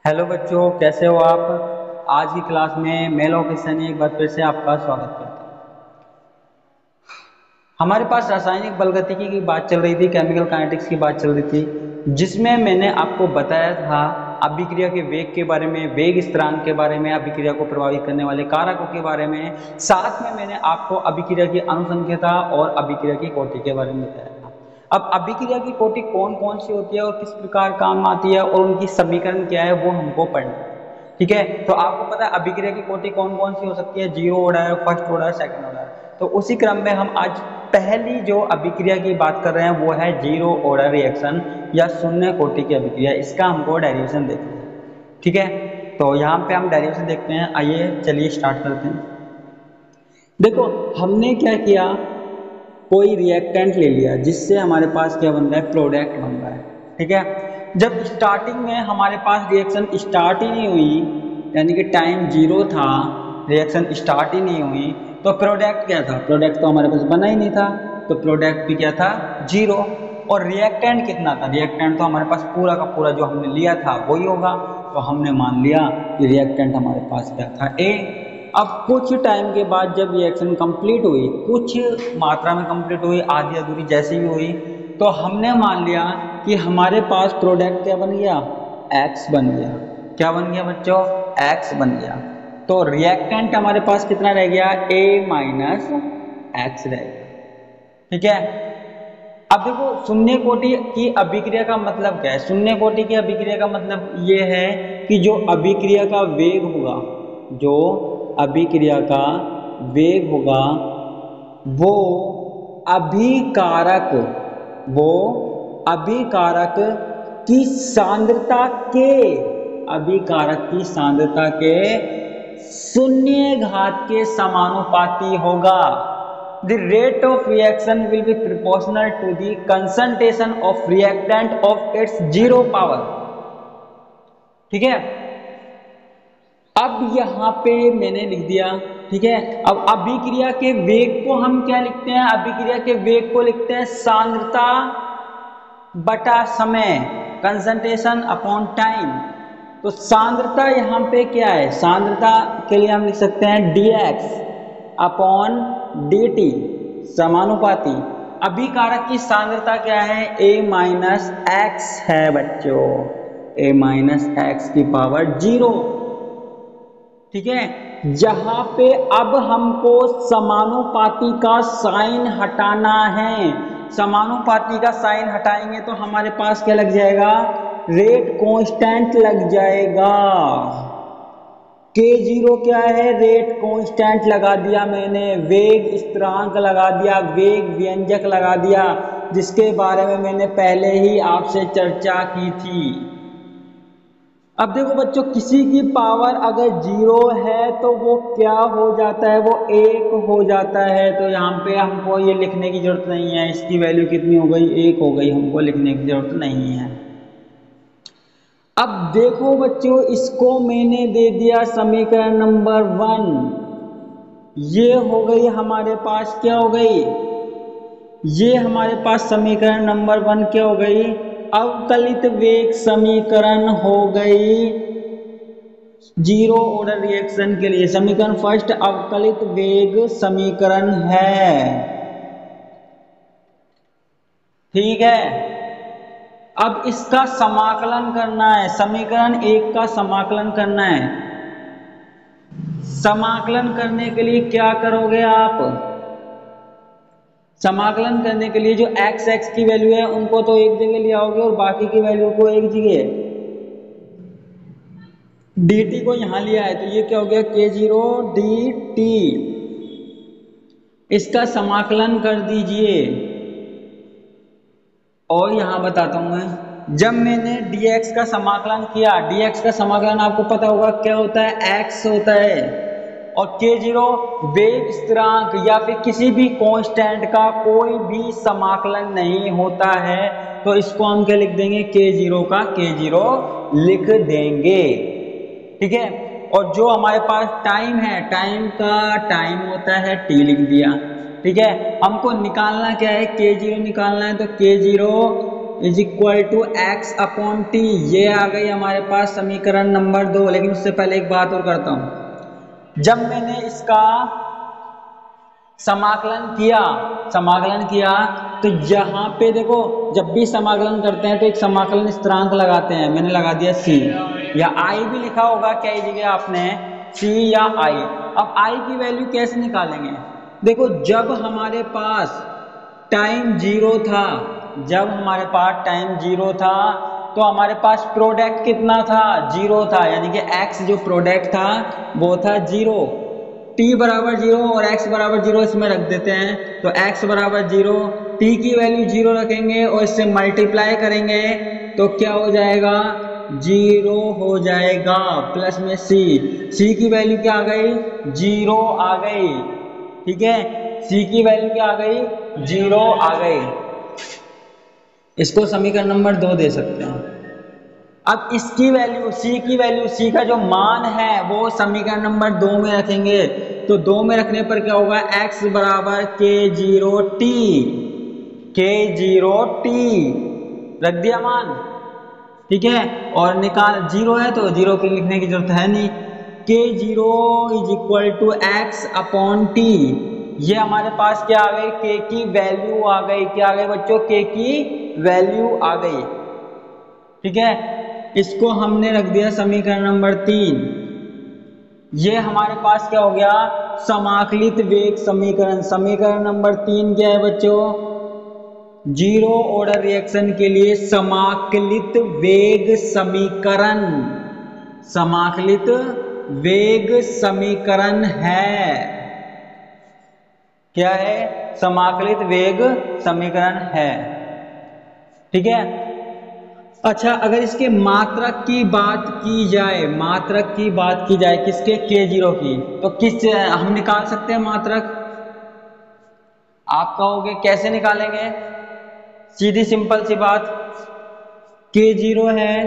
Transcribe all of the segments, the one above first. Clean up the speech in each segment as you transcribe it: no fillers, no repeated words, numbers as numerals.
Hello बच्चों, कैसे हो आप। आज की क्लास में मैं लोकेशन एक बार फिर से आपका स्वागत करता हूँ। हमारे पास रासायनिक बलगतिकी की बात चल रही थी, केमिकल काइनेटिक्स की बात चल रही थी, जिसमें मैंने आपको बताया था अभिक्रिया के वेग के बारे में, वेग स्थिरांक के बारे में, अभिक्रिया को प्रभावित करने वाले कारकों के बारे में। साथ में मैंने आपको अभिक्रिया की अनुसंख्यता और अभिक्रिया की कोटि के बारे में बताया था। अब अभिक्रिया की कोटि कौन कौन सी होती है और किस प्रकार काम आती है और उनकी समीकरण क्या है वो हमको पढ़ना है। ठीक है, तो आपको पता है अभिक्रिया की कोटि कौन कौन सी हो सकती है। Zero order, first order, second order. तो उसी क्रम में हम आज पहली जो अभिक्रिया की बात कर रहे हैं वो है जीरो ऑर्डर रिएक्शन या शून्य कोटि की अभिक्रिया। इसका हमको डेरिवेशन देखना है। ठीक है, तो यहाँ पे हम डेरिवेशन देखते हैं। आइए चलिए स्टार्ट करते हैं। देखो हमने क्या किया, कोई रिएक्टेंट ले लिया जिससे हमारे पास क्या बन रहा है, प्रोडक्ट बन रहा है। ठीक है, जब स्टार्टिंग में हमारे पास रिएक्शन स्टार्ट ही नहीं हुई, यानी कि टाइम जीरो था, रिएक्शन स्टार्ट ही नहीं हुई, तो प्रोडक्ट क्या था, प्रोडक्ट तो हमारे पास बना ही नहीं था, तो प्रोडक्ट भी क्या था, जीरो। और रिएक्टेंट कितना था, रिएक्टेंट तो हमारे पास पूरा का पूरा जो हमने लिया था वही होगा, तो हमने मान लिया कि रिएक्टेंट हमारे पास क्या था, ए। अब कुछ टाइम के बाद जब रिएक्शन कंप्लीट हुई, कुछ मात्रा में कंप्लीट हुई, आधी अधूरी जैसी भी हुई, तो हमने मान लिया कि हमारे पास प्रोडक्ट क्या बन गया, एक्स बन गया। क्या बन गया बच्चों, एक्स बन गया। तो रिएक्टेंट हमारे पास कितना रह गया, ए माइनस एक्स रह गया। ठीक है, अब देखो शून्य कोटि की अभिक्रिया का मतलब क्या है। शून्य कोटि की अभिक्रिया का मतलब ये है कि जो अभिक्रिया का वेग होगा, जो अभिक्रिया का वेग होगा वो अभिकारक वो अभिकारक की सांद्रता के अभिकारक की सांद्रता के शून्य घात के समानुपाती होगा। The rate of reaction will be proportional to the concentration of reactant of its zero power। ठीक है, अब यहां पे मैंने लिख दिया। ठीक है, अब अभिक्रिया के वेग को हम क्या लिखते हैं, अभिक्रिया के वेग को लिखते हैं सांद्रता बटा समय, कंसंट्रेशन अपॉन टाइम। तो सांद्रता यहां पे क्या है, सांद्रता के लिए हम लिख सकते हैं dx अपॉन dt समानुपाती। अभिकारक की सांद्रता क्या है, a माइनस एक्स है बच्चों, a माइनस एक्स की पावर जीरो। ठीक है, यहां पे अब हमको समानुपाती का साइन हटाना है। समानुपाती का साइन हटाएंगे तो हमारे पास क्या लग जाएगा, रेट कांस्टेंट लग जाएगा। के जीरो क्या है, रेट कांस्टेंट लगा दिया मैंने, वेग स्थिरांक लगा दिया, वेग व्यंजक लगा दिया, जिसके बारे में मैंने पहले ही आपसे चर्चा की थी। अब देखो बच्चों, किसी की पावर अगर जीरो है तो वो क्या हो जाता है, वो एक हो जाता है। तो यहाँ पे हमको ये लिखने की जरूरत नहीं है, इसकी वैल्यू कितनी हो गई, एक हो गई, हमको लिखने की जरूरत नहीं है। अब देखो बच्चों, इसको मैंने दे दिया समीकरण नंबर 1। ये हो गई हमारे पास, क्या हो गई, ये हमारे पास समीकरण नंबर 1 क्या हो गई, अवकलित वेग समीकरण हो गई। जीरो ऑर्डर रिएक्शन के लिए समीकरण फर्स्ट अवकलित वेग समीकरण है। ठीक है, अब इसका समाकलन करना है, समीकरण 1 का समाकलन करना है। समाकलन करने के लिए क्या करोगे आप, समाकलन करने के लिए जो एक्स एक्स की वैल्यू है उनको तो एक जगह ले आओगे और बाकी की वैल्यू को एक जगह, dt को यहां लिया है तो ये क्या हो गया, k0 dt। इसका समाकलन कर दीजिए। और यहां बताता हूं मैं, जब मैंने dx का समाकलन किया, dx का समाकलन आपको पता होगा क्या होता है, x होता है। और k0 वेग स्थिरांक या फिर किसी भी कांस्टेंट का कोई भी समाकलन नहीं होता है, तो इसको हम क्या लिख देंगे, k0 का k0 लिख देंगे। ठीक है, और जो हमारे पास टाइम है, टाइम का टाइम होता है t लिख दिया। ठीक है, हमको निकालना क्या है, k0 निकालना है, तो k0 is equal to x upon t. ये आ गई हमारे पास समीकरण नंबर 2। लेकिन उससे पहले एक बात और करता हूं, जब मैंने इसका समाकलन किया तो यहाँ पे देखो, जब भी समाकलन करते हैं तो एक समाकलन स्थिरांक लगाते हैं। मैंने लगा दिया सी, या आई भी लिखा होगा क्या जगह आपने, सी या आई। अब आई की वैल्यू कैसे निकालेंगे? देखो, जब हमारे पास टाइम जीरो था, तो हमारे पास प्रोडक्ट कितना था? जीरो था, यानी कि एक्स जो प्रोडक्ट था वो था जीरो। t बराबर जीरो और x बराबर जीरो इसमें रख देते हैं, तो x बराबर जीरो, t की वैल्यू जीरो रखेंगे और इससे मल्टीप्लाई करेंगे तो क्या हो जाएगा? जीरो हो जाएगा, प्लस में c की वैल्यू क्या आ गई? जीरो आ गई। ठीक है, c की वैल्यू क्या आ गई? जीरो आ गई। इसको समीकरण नंबर 2 दे सकते हैं। अब इसकी वैल्यू c का जो मान है वो समीकरण नंबर 2 में रखेंगे, तो 2 में रखने पर क्या होगा? x बराबर k0t रख दिया मान। ठीक है, और निकाल, जीरो है तो जीरो के लिखने की जरूरत है नहीं। k0 is equal to x upon t. ये हमारे पास क्या आ गई? k की वैल्यू आ गई। क्या आ गई बच्चों? k की वैल्यू आ गई। ठीक है, इसको हमने रख दिया समीकरण नंबर 3। ये हमारे पास क्या हो गया? समाकलित वेग समीकरण। समीकरण नंबर 3 क्या है बच्चों? जीरो ऑर्डर रिएक्शन के लिए समाकलित वेग समीकरण। समाकलित वेग समीकरण है। क्या है? समाकलित वेग समीकरण है। ठीक है, अच्छा, अगर इसके मात्रक की बात की जाए किसके? k0 की, तो किस हम निकाल सकते हैं मात्रक? आप कहोगे कैसे निकालेंगे? सीधी सिंपल सी बात, k0 है,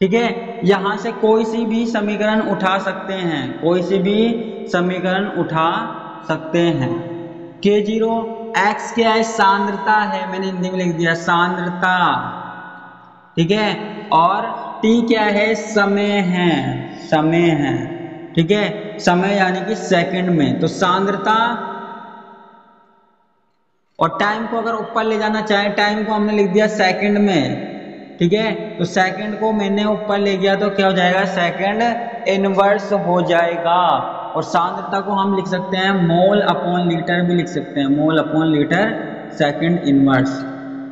ठीक है, यहां से कोई सी भी समीकरण उठा सकते हैं, k0 x क्या है? सांद्रता है, मैंने हिंदी में लिख दिया सांद्रता। ठीक है, और t क्या है? समय है। ठीक है, समय यानी कि सेकंड में, तो सांद्रता। और टाइम को अगर ऊपर ले जाना चाहे, टाइम को हमने लिख दिया सेकंड में। ठीक है, तो सेकंड को मैंने ऊपर ले गया तो क्या हो जाएगा? सेकंड इनवर्स हो जाएगा। और सांद्रता को हम लिख सकते हैं मोल अपॉन लीटर भी लिख सकते हैं, mole upon litre second inverse.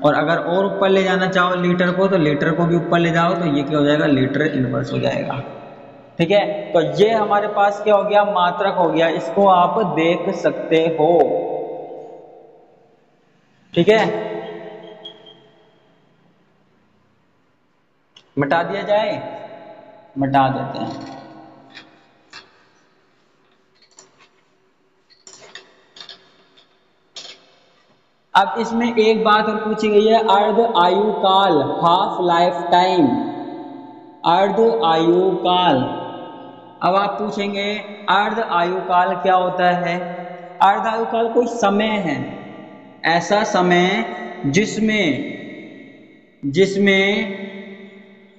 और अगर और ऊपर ले जाना चाहो लीटर को, तो लीटर को भी ऊपर ले जाओ तो ये क्या हो जाएगा? लीटर इनवर्स हो जाएगा। ठीक है, तो ये हमारे पास क्या हो गया? मात्रक हो गया। इसको आप देख सकते हो। ठीक है, मिटा दिया जाए, मिटा देते हैं। अब इसमें एक बात और पूछी गई है, अर्ध आयु काल, हाफ लाइफ टाइम, अर्ध आयु काल। अब आप पूछेंगे अर्ध आयु काल क्या होता है? अर्ध आयु काल कोई समय है, ऐसा समय जिसमें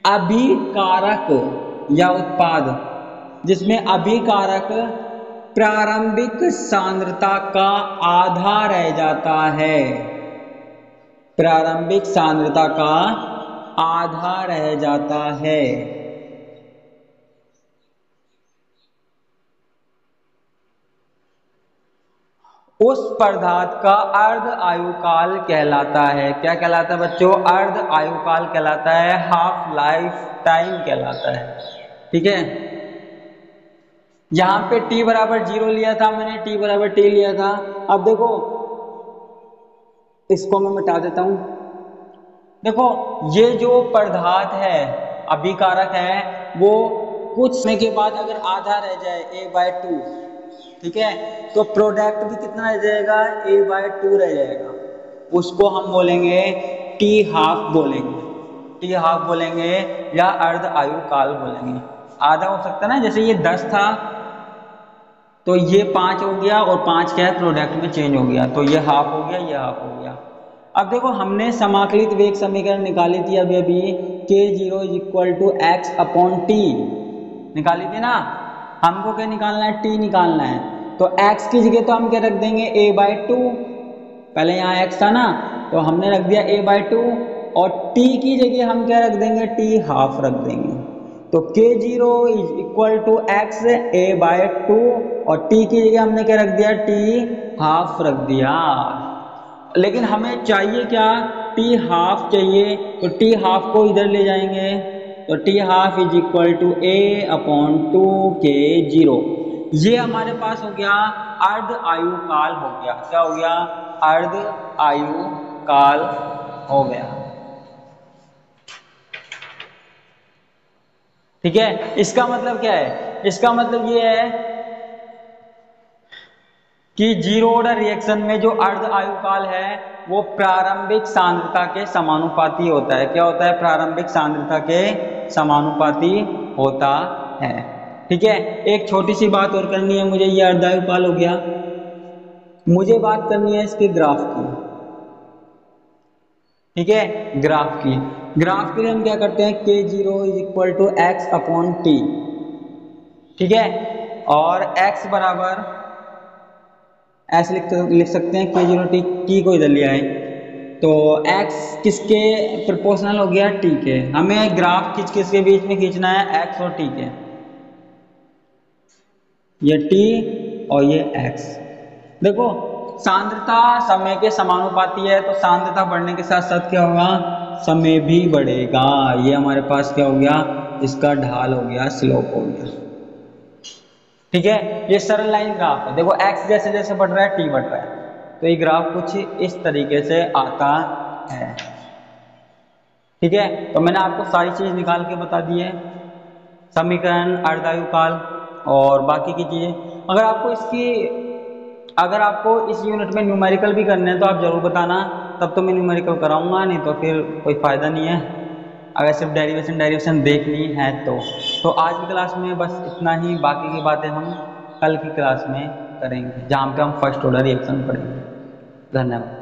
अभिकारक या उत्पाद, जिसमें अभिकारक प्रारंभिक सांद्रता का आधा रह जाता है, प्रारंभिक सांद्रता का आधा रह जाता है। उस पदार्थ का अर्ध आयुकाल कहलाता है। क्या कहलाता है बच्चों? अर्ध आयुकाल कहलाता है, हाफ लाइफ टाइम कहलाता है। ठीक है, यहां पे t बराबर 0 लिया था मैंने, t बराबर t लिया था। अब देखो, इसको मैं मिटा देता हूं। देखो, ये जो पदार्थ है, अभिकारक है, वो कुछ समय के बाद अगर आधा रह जाए, a/2, ठीक है, तो प्रोडक्ट भी कितना रह जाएगा? a/2 रह जाएगा। उसको हम बोलेंगे t हाफ बोलेंगे, या अर्ध आयु काल बोलेंगे। आधा हो सकता है ना, जैसे ये 10 था तो ये 5 हो गया और 5 क्या है प्रोडक्ट में चेंज हो गया, तो ये हाफ हो गया, ये हाफ हो गया। अब देखो हमने समाकलित वेग समीकरण निकाली थी अभी अभी, k0 = x/t निकाली थी ना। हमको क्या निकालना है, t निकालना है। तो x की जगह तो हम क्या रख देंगे a/2, पहले यहाँ x था ना तो हमने रख दिया a/2, और t की जगह हम क्या रख देंगे, t हाफ रख देंगे। तो k0 = x a/2 और t की जगह हमने क्या रख दिया, t हाफ रख दिया। लेकिन हमें चाहिए क्या, t हाफ चाहिए, तो t हाफ को इधर ले जाएंगे, तो t हाफ = a/2 k0। ये हमारे पास हो गया अर्ध आयु काल हो गया। क्या हो गया, अर्ध आयु काल हो गया। ठीक है, इसका मतलब क्या है, इसका मतलब ये है कि जीरो ऑर्डर रिएक्शन में जो अर्ध आयु काल है वो प्रारंभिक सांद्रता के समानुपाती होता है। क्या होता है, प्रारंभिक सांद्रता के समानुपाती होता है। ठीक है, एक छोटी सी बात और करनी है मुझे, ये अर्ध आयु काल हो गया, मुझे बात करनी है इसके ग्राफ की। ठीक है, ग्राफ की, ग्राफ के लिए हम क्या करते हैं, k0 = x/t। ठीक है, और x बराबर ऐसे लिख सकते हैं k0 t को इधर ले आए, तो x किसके प्रोपोर्शनल हो गया, t के। हमें ग्राफ किसके बीच में खींचना है, x और t के, ये t और ये x। देखो सांद्रता समय के समानुपाती है, तो सांद्रता बढ़ने के साथ साथ क्या होगा, समय भी बढ़ेगा। ये हमारे पास क्या हो गया, इसका ढाल हो गया, स्लोप हो गया। ठीक है, ये सरल लाइन ग्राफ है। देखो x जैसे जैसे बढ़ रहा है t बढ़ रहा है, तो ये ग्राफ कुछ इस तरीके से आता है। ठीक है, तो मैंने आपको सारी चीज निकाल के बता दी है, समीकरण, अर्धायु काल और बाकी की चीजें। अगर आपको इस यूनिट में न्यूमेरिकल भी करने हैं तो आप जरूर बताना, तब तो मैं न्यूमेरिकल कराऊंगा, नहीं तो फिर कोई फायदा नहीं है अगर सिर्फ डेरिवेशन देखनी है तो आज की क्लास में बस इतना ही, बाकी की बातें हम कल की क्लास में करेंगे जहाँ पे हम फर्स्ट ऑर्डर रिएक्शन पढ़ेंगे। धन्यवाद।